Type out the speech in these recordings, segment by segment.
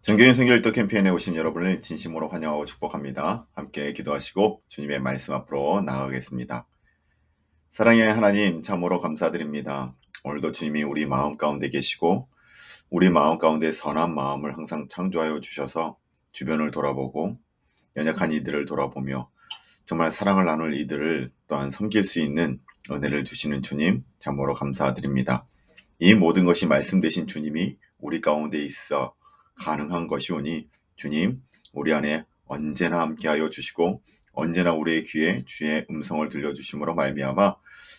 정교인 성결도 캠페인에 오신 여러분을 진심으로 환영하고 축복합니다. 함께 기도하시고 주님의 말씀 앞으로 나아가겠습니다. 사랑의 하나님, 참으로 감사드립니다. 오늘도 주님이 우리 마음 가운데 계시고 우리 마음 가운데 선한 마음을 항상 창조하여 주셔서 주변을 돌아보고 연약한 이들을 돌아보며 정말 사랑을 나눌 이들을 또한 섬길 수 있는 은혜를 주시는 주님, 참으로 감사드립니다. 이 모든 것이 말씀되신 주님이 우리 가운데 있어 가능한 것이오니 주님, 우리 안에 언제나 함께하여 주시고 언제나 우리의 귀에 주의 음성을 들려주심으로 말미암아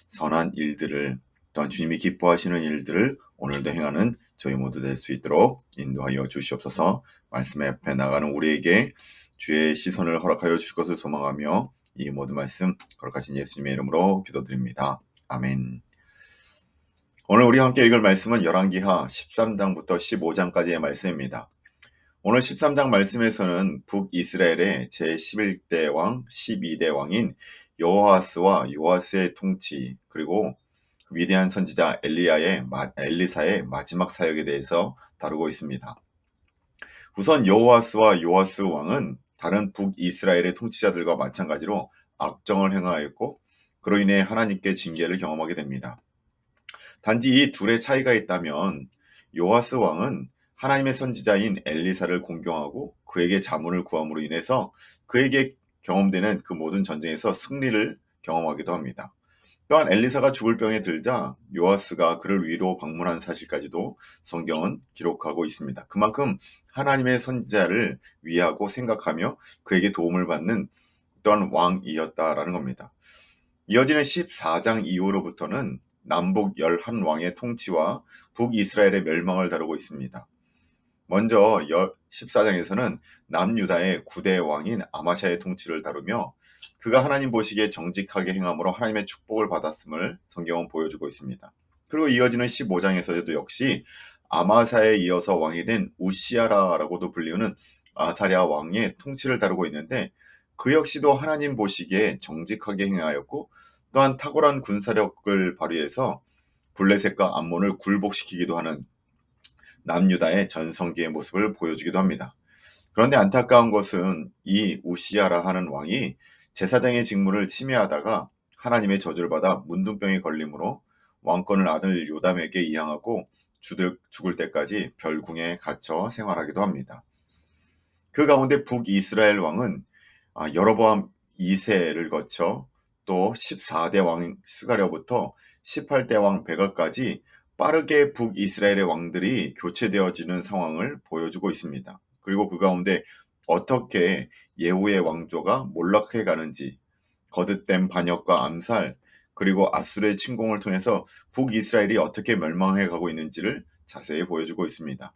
선한 일들을, 또한 주님이 기뻐하시는 일들을 오늘도 행하는 저희 모두 될 수 있도록 인도하여 주시옵소서. 말씀에 앞에 나가는 우리에게 주의 시선을 허락하여 주실 것을 소망하며 이 모든 말씀 거룩하신 예수님의 이름으로 기도드립니다. 아멘. 오늘 우리 함께 읽을 말씀은 열왕기하 13장부터 15장까지의 말씀입니다. 오늘 13장 말씀에서는 북이스라엘의 제11대 왕, 12대 왕인 여호아스와 요아스의 통치, 그리고 위대한 선지자 엘리사의 마지막 사역에 대해서 다루고 있습니다. 우선 여호아스와 요아스 왕은 다른 북이스라엘의 통치자들과 마찬가지로 악정을 행하였고 그로 인해 하나님께 징계를 경험하게 됩니다. 단지 이 둘의 차이가 있다면 요아스 왕은 하나님의 선지자인 엘리사를 공경하고 그에게 자문을 구함으로 인해서 그에게 경험되는 그 모든 전쟁에서 승리를 경험하기도 합니다. 또한 엘리사가 죽을 병에 들자 요아스가 그를 위로 방문한 사실까지도 성경은 기록하고 있습니다. 그만큼 하나님의 선지자를 위하고 생각하며 그에게 도움을 받는 어떤 왕이었다라는 겁니다. 이어지는 14장 이후로부터는 남북 11왕의 통치와 북이스라엘의 멸망을 다루고 있습니다. 먼저 14장에서는 남유다의 9대 왕인 아마샤의 통치를 다루며 그가 하나님 보시기에 정직하게 행함으로 하나님의 축복을 받았음을 성경은 보여주고 있습니다. 그리고 이어지는 15장에서도 역시 아마사에 이어서 왕이 된 우시아라라고도 불리우는 아사랴 왕의 통치를 다루고 있는데 그 역시도 하나님 보시기에 정직하게 행하였고 또한 탁월한 군사력을 발휘해서 블레셋과 암몬을 굴복시키기도 하는 남유다의 전성기의 모습을 보여주기도 합니다. 그런데 안타까운 것은 이 우시아라 하는 왕이 제사장의 직무를 침해하다가 하나님의 저주를 받아 문둥병에 걸림으로 왕권을 아들 요담에게 이양하고 죽을 때까지 별궁에 갇혀 생활하기도 합니다. 그 가운데 북이스라엘 왕은 여로보암 2세를 거쳐 또 14대 왕 스가랴부터 18대 왕 베가까지 빠르게 북이스라엘의 왕들이 교체되어지는 상황을 보여주고 있습니다. 그리고 그 가운데 어떻게 예후의 왕조가 몰락해 가는지, 거듭된 반역과 암살, 그리고 아수르의 침공을 통해서 북이스라엘이 어떻게 멸망해 가고 있는지를 자세히 보여주고 있습니다.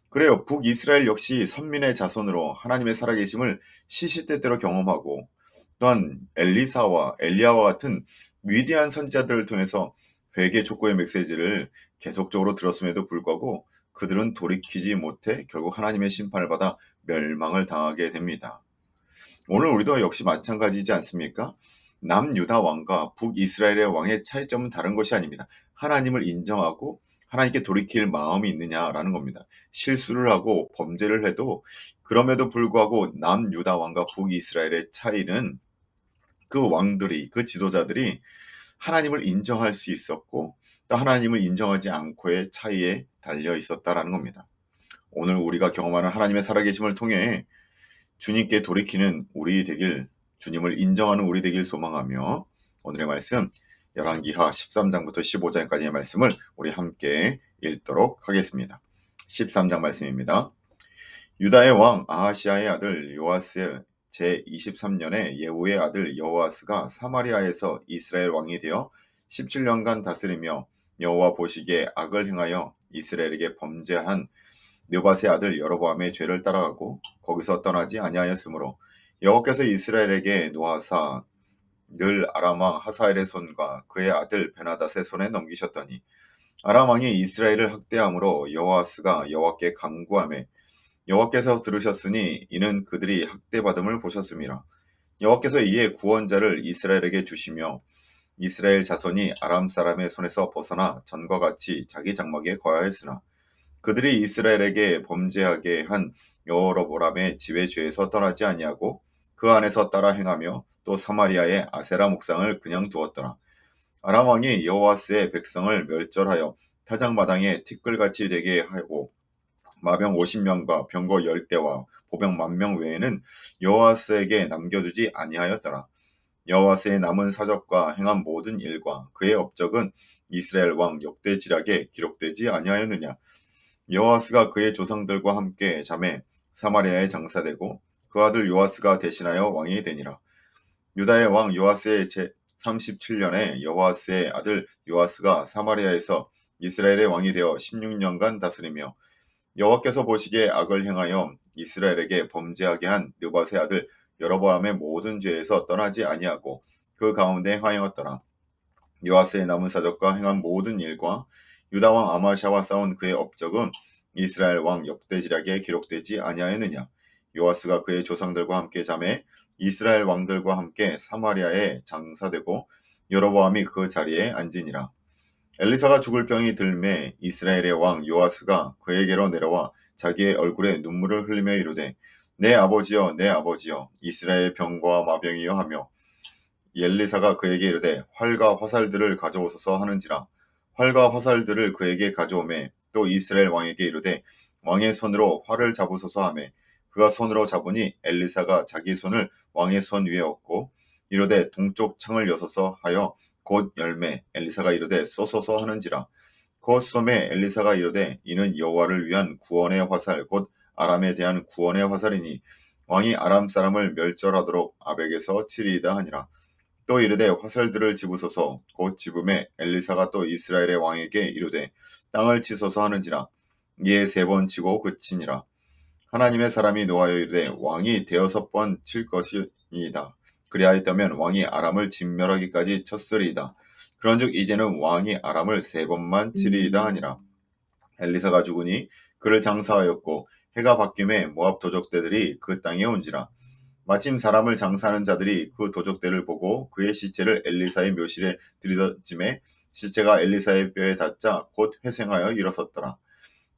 그래요. 북이스라엘 역시 선민의 자손으로 하나님의 살아계심을 시시때때로 경험하고 또한 엘리사와 엘리야와 같은 위대한 선지자들을 통해서 회개 촉구의 메시지를 계속적으로 들었음에도 불구하고 그들은 돌이키지 못해 결국 하나님의 심판을 받아 멸망을 당하게 됩니다. 오늘 우리도 역시 마찬가지이지 않습니까? 남유다 왕과 북이스라엘의 왕의 차이점은 다른 것이 아닙니다. 하나님을 인정하고 하나님께 돌이킬 마음이 있느냐라는 겁니다. 실수를 하고 범죄를 해도 그럼에도 불구하고 남유다 왕과 북이스라엘의 차이는 그 왕들이, 그 지도자들이 하나님을 인정할 수 있었고 또 하나님을 인정하지 않고의 차이에 달려 있었다라는 겁니다. 오늘 우리가 경험하는 하나님의 살아계심을 통해 주님께 돌이키는 우리 되길, 주님을 인정하는 우리 되길 소망하며 오늘의 말씀 열왕기하 13장부터 15장까지의 말씀을 우리 함께 읽도록 하겠습니다. 13장 말씀입니다. 유다의 왕 아하시아의 아들 요아스 제23년에 예후의 아들 여호아스가 사마리아에서 이스라엘 왕이 되어 17년간 다스리며 여호와 보시기에 악을 행하여 이스라엘에게 범죄한 느밧의 아들 여로보암의 죄를 따라가고 거기서 떠나지 아니하였으므로 여호와께서 이스라엘에게 노하사 늘 아람 왕 하사엘의 손과 그의 아들 베나닷의 손에 넘기셨더니 아람 왕이 이스라엘을 학대함으로 여호아스가 여호와께 간구하매 여호와께서 들으셨으니 이는 그들이 학대받음을 보셨음이라. 여호와께서 이에 구원자를 이스라엘에게 주시며 이스라엘 자손이 아람 사람의 손에서 벗어나 전과 같이 자기 장막에 거하였으나 그들이 이스라엘에게 범죄하게 한 여로보람의 집의 죄에서 떠나지 아니하고 그 안에서 따라 행하며 또 사마리아의 아세라 목상을 그냥 두었더라. 아람 왕이 여호와스의 백성을 멸절하여 타작마당에 티끌같이 되게 하고 마병 50명과 병거 10대와 보병 10,000명 외에는 여호와스에게 남겨두지 아니하였더라. 여호와스의 남은 사적과 행한 모든 일과 그의 업적은 이스라엘 왕 역대지략에 기록되지 아니하였느냐. 여호와스가 그의 조상들과 함께 잠에 사마리아에 장사되고 그 아들 요아스가 대신하여 왕이 되니라. 유다의 왕 요아스의 제 37년에 여호와스의 아들 요아스가 사마리아에서 이스라엘의 왕이 되어 16년간 다스리며 여호와께서 보시기에 악을 행하여 이스라엘에게 범죄하게 한 느밧의 아들 여로보암의 모든 죄에서 떠나지 아니하고 그 가운데 행하였더라. 요아스의 남은 사적과 행한 모든 일과 유다 왕 아마샤와 싸운 그의 업적은 이스라엘 왕 역대지략에 기록되지 아니하였느냐. 요아스가 그의 조상들과 함께 잠에 이스라엘 왕들과 함께 사마리아에 장사되고 여로보암이 그 자리에 앉으니라. 엘리사가 죽을 병이 들매 이스라엘의 왕 요아스가 그에게로 내려와 자기의 얼굴에 눈물을 흘리며 이르되 내 아버지여 내 아버지여 이스라엘 병과 마병이여 하며 엘리사가 그에게 이르되 활과 화살들을 가져오소서 하는지라. 활과 화살들을 그에게 가져오매 또 이스라엘 왕에게 이르되 왕의 손으로 활을 잡으소서 하매 그가 손으로 잡으니 엘리사가 자기 손을 왕의 손 위에 얹고 이르되 동쪽 창을 여소서 하여 곧 열매 엘리사가 이르되 쏘소서 하는지라. 곧 쏘매 엘리사가 이르되 이는 여호와를 위한 구원의 화살 곧 아람에 대한 구원의 화살이니 왕이 아람 사람을 멸절하도록 아벡에서 치리이다 하니라. 또 이르되 화살들을 집으소서 곧 집음에 엘리사가 또 이스라엘의 왕에게 이르되 땅을 치소서 하는지라. 이에 3번 치고 그치니라. 하나님의 사람이 노하여 이르되 왕이 6번 칠 것이니이다. 그리하였다면 왕이 아람을 진멸하기까지 쳤으리이다. 그런즉 이제는 왕이 아람을 3번만 치리이다 하니라. 엘리사가 죽으니 그를 장사하였고 해가 바뀜에 모압 도적대들이 그 땅에 온지라. 마침 사람을 장사하는 자들이 그 도적대를 보고 그의 시체를 엘리사의 묘실에 들이던짐에 시체가 엘리사의 뼈에 닿자 곧 회생하여 일어섰더라.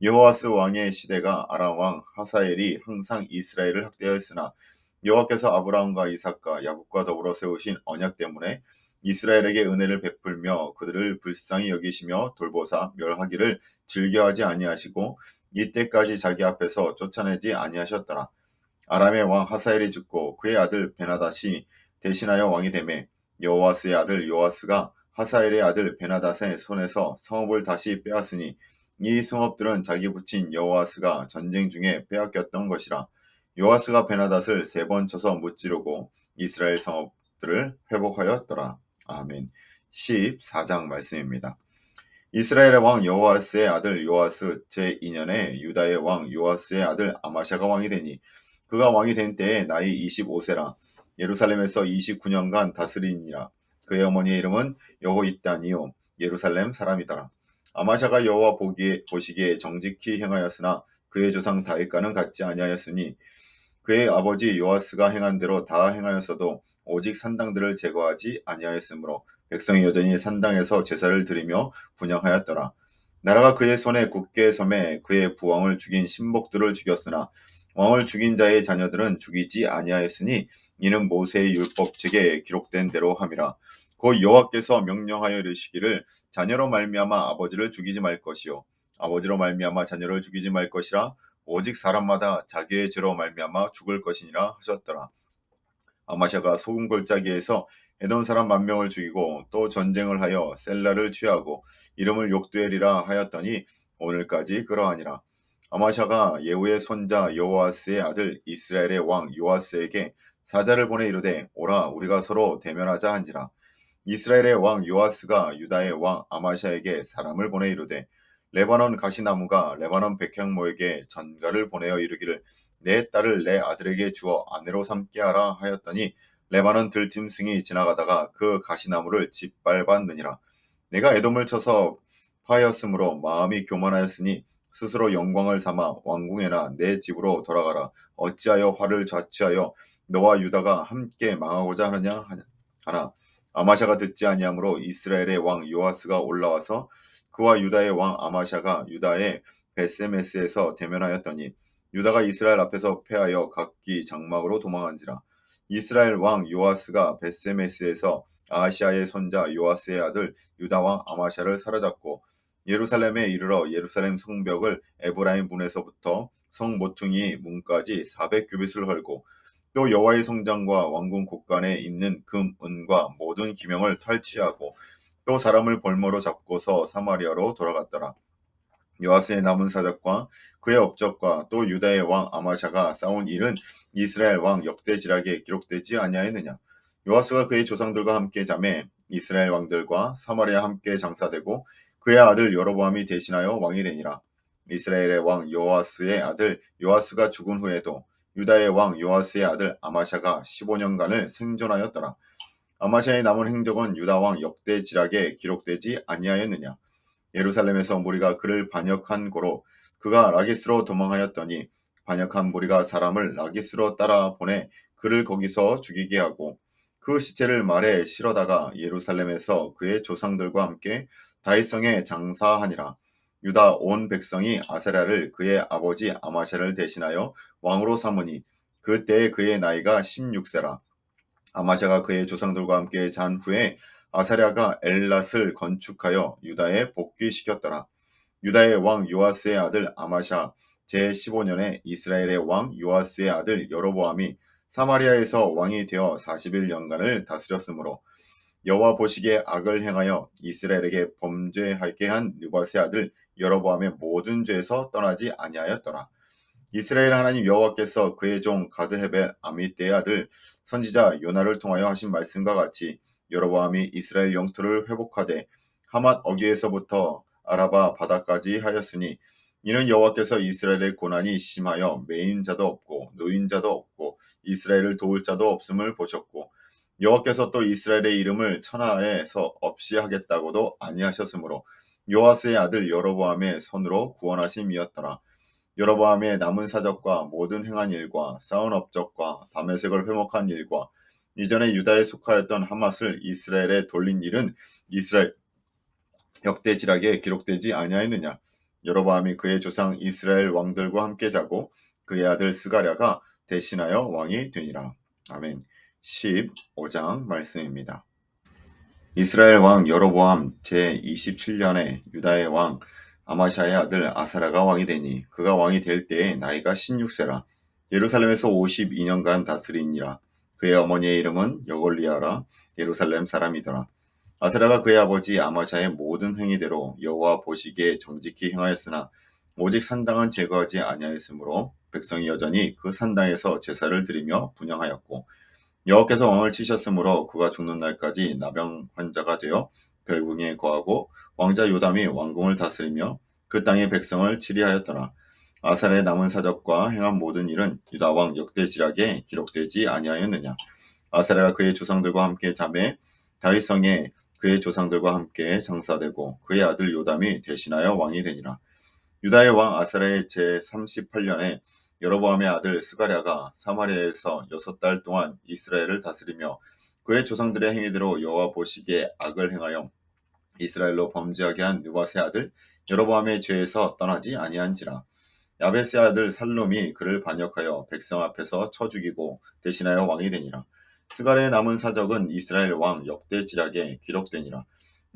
여호와스 왕의 시대가 아람 왕 하사엘이 항상 이스라엘을 학대하였으나 여호와께서 아브라함과 이삭과 야곱과 더불어 세우신 언약 때문에 이스라엘에게 은혜를 베풀며 그들을 불쌍히 여기시며 돌보사 멸하기를 즐겨하지 아니하시고 이때까지 자기 앞에서 쫓아내지 아니하셨더라. 아람의 왕 하사엘이 죽고 그의 아들 베나닷이 대신하여 왕이 되매 여호와스의 아들 요아스가 하사엘의 아들 베나닷의 손에서 성읍을 다시 빼앗으니 이 성읍들은 자기 부친 여호아스가 전쟁 중에 빼앗겼던 것이라. 요아스가 베나닷을 3번 쳐서 무찌르고 이스라엘 성읍들을 회복하였더라. 아멘. 14장 말씀입니다. 이스라엘의 왕 여호아스의 아들 요아스 제2년에 유다의 왕 요아스의 아들 아마샤가 왕이 되니 그가 왕이 된 때에 나이 25세라. 예루살렘에서 29년간 다스리니라. 그의 어머니의 이름은 여호이단이요 예루살렘 사람이더라. 아마샤가 여호와 보시기에 정직히 행하였으나 그의 조상 다윗과는 같지 아니하였으니 그의 아버지 요아스가 행한 대로 다 행하였어도 오직 산당들을 제거하지 아니하였으므로 백성이 여전히 산당에서 제사를 드리며 분향하였더라. 나라가 그의 손에 굳게 섬에 그의 부왕을 죽인 신복들을 죽였으나 왕을 죽인 자의 자녀들은 죽이지 아니하였으니 이는 모세의 율법책에 기록된 대로 함이라. 곧 여호와께서 명령하여 이르시기를 자녀로 말미암아 아버지를 죽이지 말 것이요 아버지로 말미암아 자녀를 죽이지 말 것이라. 오직 사람마다 자기의 죄로 말미암아 죽을 것이니라 하셨더라. 아마샤가 소금 골짜기에서 에돔 사람 10,000명을 죽이고 또 전쟁을 하여 셀라를 취하고 이름을 욕두엘이라 하였더니 오늘까지 그러하니라. 아마샤가 예후의 손자 여호아스의 아들 이스라엘의 왕 요아스에게 사자를 보내 이르되 오라 우리가 서로 대면하자 한지라. 이스라엘의 왕 요아스가 유다의 왕 아마샤에게 사람을 보내 이르되 레바논 가시나무가 레바논 백향모에게 전가를 보내어 이르기를 내 딸을 내 아들에게 주어 아내로 삼게 하라 하였더니 레바논 들짐승이 지나가다가 그 가시나무를 짓밟았느니라. 내가 에돔을 쳐서 파하였으므로 마음이 교만하였으니 스스로 영광을 삼아 왕궁에나 내 집으로 돌아가라. 어찌하여 화를 자취하여 너와 유다가 함께 망하고자 하느냐 하나 아마샤가 듣지 아니하므로 이스라엘의 왕 요아스가 올라와서 그 그와 유다의 왕 아마샤가 유다의 벳세메스에서 대면하였더니 유다가 이스라엘 앞에서 패하여 각기 장막으로 도망한지라. 이스라엘 왕 요아스가 벳세메스에서 아하시아의 손자 요아스의 아들 유다 왕 아마샤를 사로잡고 예루살렘에 이르러 예루살렘 성벽을 에브라임 문에서부터 성 모퉁이 문까지 400규빗을 헐고 또 여호와의 성전과 왕궁 곳간에 있는 금, 은과 모든 기명을 탈취하고 또 사람을 볼모로 잡고서 사마리아로 돌아갔더라. 요아스의 남은 사적과 그의 업적과 또 유다의 왕 아마샤가 싸운 일은 이스라엘 왕 역대지락에 기록되지 아니하였느냐. 요아스가 그의 조상들과 함께 자매 이스라엘 왕들과 사마리아 함께 장사되고 그의 아들 여로보암이 대신하여 왕이 되니라. 이스라엘의 왕 요아스의 아들 요아스가 죽은 후에도 유다의 왕 요아스의 아들 아마샤가 15년간을 생존하였더라. 아마샤의 남은 행적은 유다 왕 역대지락에 기록되지 아니하였느냐. 예루살렘에서 무리가 그를 반역한 고로 그가 라기스로 도망하였더니 반역한 무리가 사람을 라기스로 따라 보내 그를 거기서 죽이게 하고 그 시체를 말에 실어다가 예루살렘에서 그의 조상들과 함께 다윗성에 장사하니라. 유다 온 백성이 아사랴를 그의 아버지 아마샤를 대신하여 왕으로 삼으니 그때에 그의 나이가 16세라. 아마샤가 그의 조상들과 함께 잔 후에 아사랴가 엘랏을 건축하여 유다에 복귀시켰더라. 유다의 왕 요아스의 아들 아마샤 제15년에 이스라엘의 왕 요아스의 아들 여로보암이 사마리아에서 왕이 되어 41년간을 다스렸으므로 여호와 보시기에 악을 행하여 이스라엘에게 범죄하게 한 느밧의 아들 여로보암의 모든 죄에서 떠나지 아니하였더라. 이스라엘 하나님 여호와께서 그의 종 가드헤벨 아미떼의 아들 선지자 요나를 통하여 하신 말씀과 같이 여로보암이 이스라엘 영토를 회복하되 하맛 어귀에서부터 아라바 바다까지 하였으니 이는 여호와께서 이스라엘의 고난이 심하여 매인 자도 없고 노인 자도 없고 이스라엘을 도울 자도 없음을 보셨고 여호와께서 또 이스라엘의 이름을 천하에서 없이 하겠다고도 아니하셨으므로 요아스의 아들 여로보암의 손으로 구원하심이었더라. 여로보암의 남은 사적과 모든 행한 일과 쌓은 업적과 다메섹을 회복한 일과 이전에 유다에 속하였던 하맛을 이스라엘에 돌린 일은 이스라엘 역대지락에 기록되지 아니하였느냐. 여로보암이 그의 조상 이스라엘 왕들과 함께 자고 그의 아들 스가랴가 대신하여 왕이 되니라. 아멘. 15장 말씀입니다. 이스라엘 왕 여로보암 제27년에 유다의 왕 아마샤의 아들 아사랴가 왕이 되니 그가 왕이 될 때에 나이가 16세라. 예루살렘에서 52년간 다스리니라. 그의 어머니의 이름은 여골리아라. 예루살렘 사람이더라. 아사랴가 그의 아버지 아마샤의 모든 행위대로 여호와 보시기에 정직히 행하였으나 오직 산당은 제거하지 아니하였으므로 백성이 여전히 그 산당에서 제사를 드리며 분향하였고 여호와께서 왕을 치셨으므로 그가 죽는 날까지 나병 환자가 되어 결궁에 거하고 왕자 요담이 왕궁을 다스리며 그 땅의 백성을 치리하였더라. 아사랴의 남은 사적과 행한 모든 일은 유다 왕 역대지락에 기록되지 아니하였느냐. 아사랴가 그의 조상들과 함께 자매 다윗성에 그의 조상들과 함께 장사되고 그의 아들 요담이 대신하여 왕이 되니라. 유다의 왕 아사랴의 제38년에 여로보암의 아들 스가랴가 사마리아에서 6달 동안 이스라엘을 다스리며 그의 조상들의 행위대로 여호와 보시기에 악을 행하여 이스라엘로 범죄하게 한 느밧의 아들 여로보암의 죄에서 떠나지 아니한지라. 야베스의 아들 살룸이 그를 반역하여 백성 앞에서 쳐 죽이고 대신하여 왕이 되니라. 스가랴의 남은 사적은 이스라엘 왕 역대지락에 기록되니라.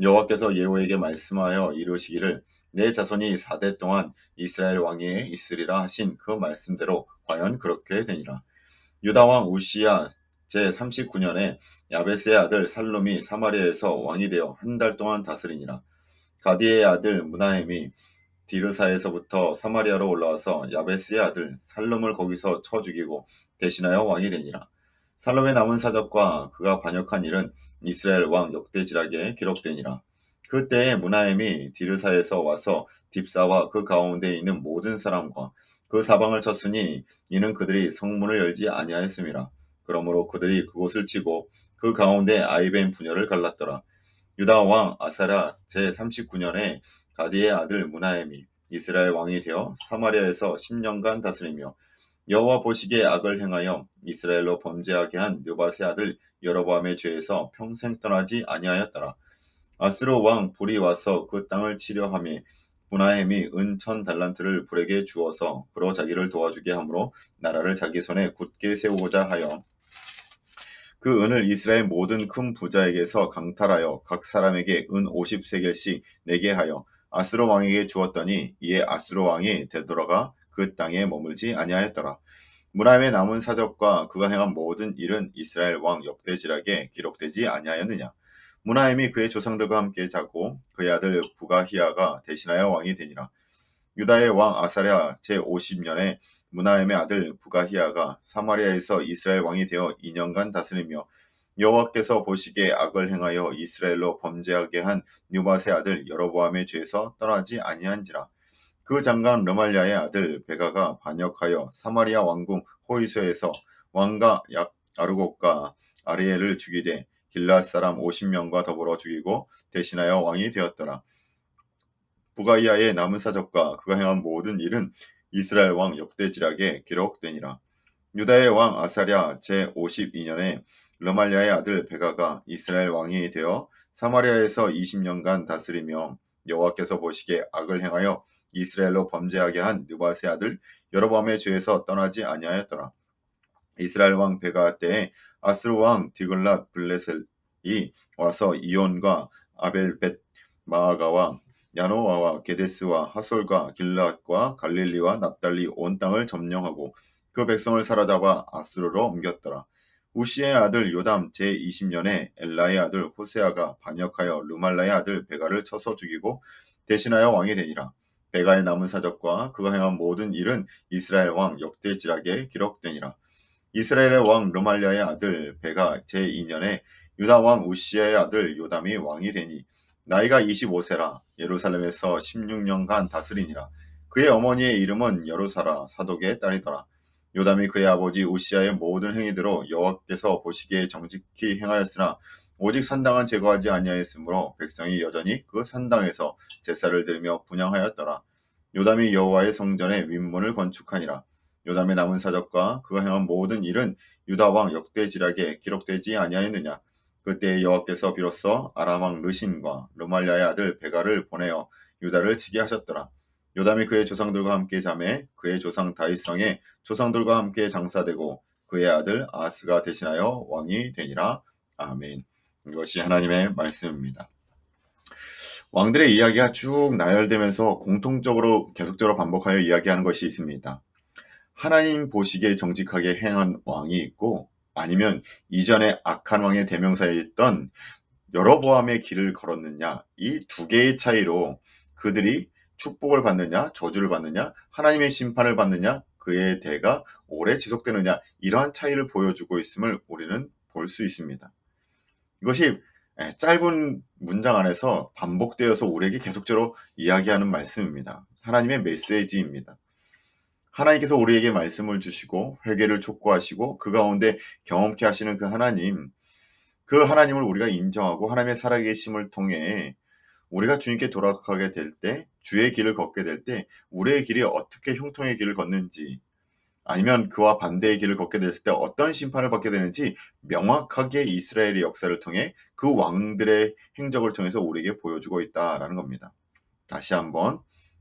여호와께서 예후에게 말씀하여 이르시기를 내 자손이 4대 동안 이스라엘 왕위에 있으리라 하신 그 말씀대로 과연 그렇게 되니라. 유다 왕 우시야 제39년에 야베스의 아들 살룸이 사마리아에서 왕이 되어 한 달 동안 다스리니라. 가디의 아들 무나헴이 디르사에서부터 사마리아로 올라와서 야베스의 아들 살룸을 거기서 쳐 죽이고 대신하여 왕이 되니라. 살롬의 남은 사적과 그가 반역한 일은 이스라엘 왕 역대지락에 기록되니라. 그때에 무나헴이 디르사에서 와서 딥사와 그 가운데 있는 모든 사람과 그 사방을 쳤으니 이는 그들이 성문을 열지 아니하였음이라. 그러므로 그들이 그곳을 치고 그 가운데 아이벤 분열을 갈랐더라. 유다 왕 아사랴 제39년에 가디의 아들 무나헴이 이스라엘 왕이 되어 사마리아에서 10년간 다스리며 여호와 보시기에 악을 행하여 이스라엘로 범죄하게 한 느밧의 아들 여로보암의 죄에서 평생 떠나지 아니하였더라. 아스로 왕 불이 와서 그 땅을 치려 하매 브나햄이 은 1000달란트를 불에게 주어서 그로 자기를 도와주게 하므로 나라를 자기 손에 굳게 세우고자 하여 그 은을 이스라엘 모든 큰 부자에게서 강탈하여 각 사람에게 은 50세겔씩 내게 하여 아스로 왕에게 주었더니 이에 아스로 왕이 되돌아가 그 땅에 머물지 아니하였더라. 무라임의 남은 사적과 그가 행한 모든 일은 이스라엘 왕 역대지락에 기록되지 아니하였느냐. 무라임이 그의 조상들과 함께 자고 그의 아들 부가히야가 대신하여 왕이 되니라. 유다의 왕 아사랴 제50년에 무나임의 아들 부가히야가 사마리아에서 이스라엘 왕이 되어 2년간 다스리며 여호와께서 보시기에 악을 행하여 이스라엘로 범죄하게 한 느밧의 아들 여로보암의 죄에서 떠나지 아니한지라. 그 장관 르말랴의 아들 베가가 반역하여 사마리아 왕궁 호이소에서 왕과 아르곡과 아리엘을 죽이되 길앗 사람 50명과 더불어 죽이고 대신하여 왕이 되었더라. 부가이아의 남은 사적과 그가 행한 모든 일은 이스라엘 왕 역대지락에 기록되니라. 유다의 왕 아사랴 제52년에 르말랴의 아들 베가가 이스라엘 왕이 되어 사마리아에서 20년간 다스리며 여호와께서 보시기에 악을 행하여 이스라엘로 범죄하게 한 느밧의 아들 여로보암의 죄에서 떠나지 아니하였더라. 이스라엘 왕 베가 때에 아스루 왕 디글랏 블레셀이 와서 이온과 아벨벳 마아가와 야노아와 게데스와 하솔과 길랏과 갈릴리와 납달리 온 땅을 점령하고 그 백성을 사로잡아 아스루로 옮겼더라. 우시의 아들 요담 제20년에 엘라의 아들 호세아가 반역하여 르말라의 아들 베가를 쳐서 죽이고 대신하여 왕이 되니라. 베가의 남은 사적과 그가 행한 모든 일은 이스라엘 왕 역대지락에 기록되니라. 이스라엘의 왕 르말랴의 아들 베가 제2년에 유다 왕 우시아의 아들 요담이 왕이 되니 나이가 25세라 예루살렘에서 16년간 다스리니라. 그의 어머니의 이름은 여루사라 사독의 딸이더라. 요담이 그의 아버지 우시아의 모든 행위대로 여호와께서 보시기에 정직히 행하였으나 오직 산당은 제거하지 아니하였으므로 백성이 여전히 그 산당에서 제사를 드리며 분향하였더라. 요담이 여호와의 성전에 윗문을 건축하니라. 요담의 남은 사적과 그가 행한 모든 일은 유다 왕 역대지락에 기록되지 아니하였느냐. 그때 여호와께서 비로소 아람 왕 르신과 르말랴의 아들 베가를 보내어 유다를 치게 하셨더라. 요담이 그의 조상들과 함께 잠에 그의 조상 다윗성에 조상들과 함께 장사되고 그의 아들 아스가 대신하여 왕이 되니라. 아멘. 이것이 하나님의 말씀입니다. 왕들의 이야기가 쭉 나열되면서 공통적으로 계속적으로 반복하여 이야기하는 것이 있습니다. 하나님 보시기에 정직하게 행한 왕이 있고 아니면 이전에 악한 왕의 대명사에 있던 여로보암의 길을 걸었느냐, 이 두 개의 차이로 그들이 축복을 받느냐 저주를 받느냐 하나님의 심판을 받느냐 그의 대가 오래 지속되느냐 이러한 차이를 보여주고 있음을 우리는 볼 수 있습니다. 이것이 짧은 문장 안에서 반복되어서 우리에게 계속적으로 이야기하는 말씀입니다. 하나님의 메시지입니다. 하나님께서 우리에게 말씀을 주시고 회개를 촉구하시고 그 가운데 경험케 하시는 그 하나님을 우리가 인정하고 하나님의 살아계심을 통해 우리가 주님께 돌아가게 될 때, 주의 길을 걷게 될 때 우리의 길이 어떻게 형통의 길을 걷는지 아니면 그와 반대의 길을 걷게 됐을 때 어떤 심판을 받게 되는지 명확하게 이스라엘의 역사를 통해 그 왕들의 행적을 통해서 우리에게 보여주고 있다라는 겁니다. 다시 한번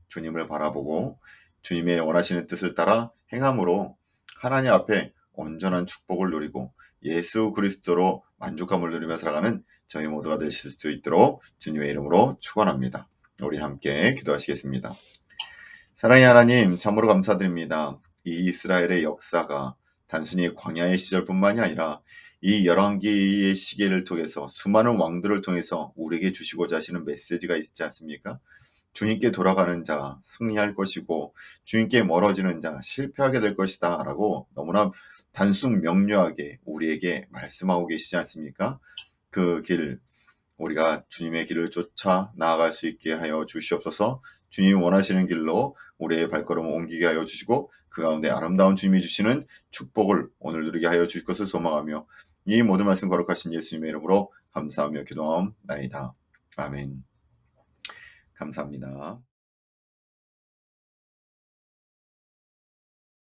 주님을 바라보고 주님의 원하시는 뜻을 따라 행함으로 하나님 앞에 온전한 축복을 누리고 예수 그리스도로 만족함을 누리며 살아가는 저희 모두가 되실 수 있도록 주님의 이름으로 축원합니다. 우리 함께 기도하시겠습니다. 사랑의 하나님, 참으로 감사드립니다. 이 이스라엘의 역사가 단순히 광야의 시절뿐만이 아니라 이 열왕기의 시기를 통해서 수많은 왕들을 통해서 우리에게 주시고자 하시는 메시지가 있지 않습니까? 주님께 돌아가는 자 승리할 것이고 주님께 멀어지는 자 실패하게 될 것이다 라고 너무나 단순 명료하게 우리에게 말씀하고 계시지 않습니까? 그 길, 우리가 주님의 길을 쫓아 나아갈 수 있게 하여 주시옵소서. 주님이 원하시는 길로 우리의 발걸음을 옮기게 하여 주시고 그 가운데 아름다운 주님이 주시는 축복을 오늘 누리게 하여 주실 것을 소망하며 이 모든 말씀 거룩하신 예수님의 이름으로 감사하며 기도하옵나이다. 아멘. 감사합니다.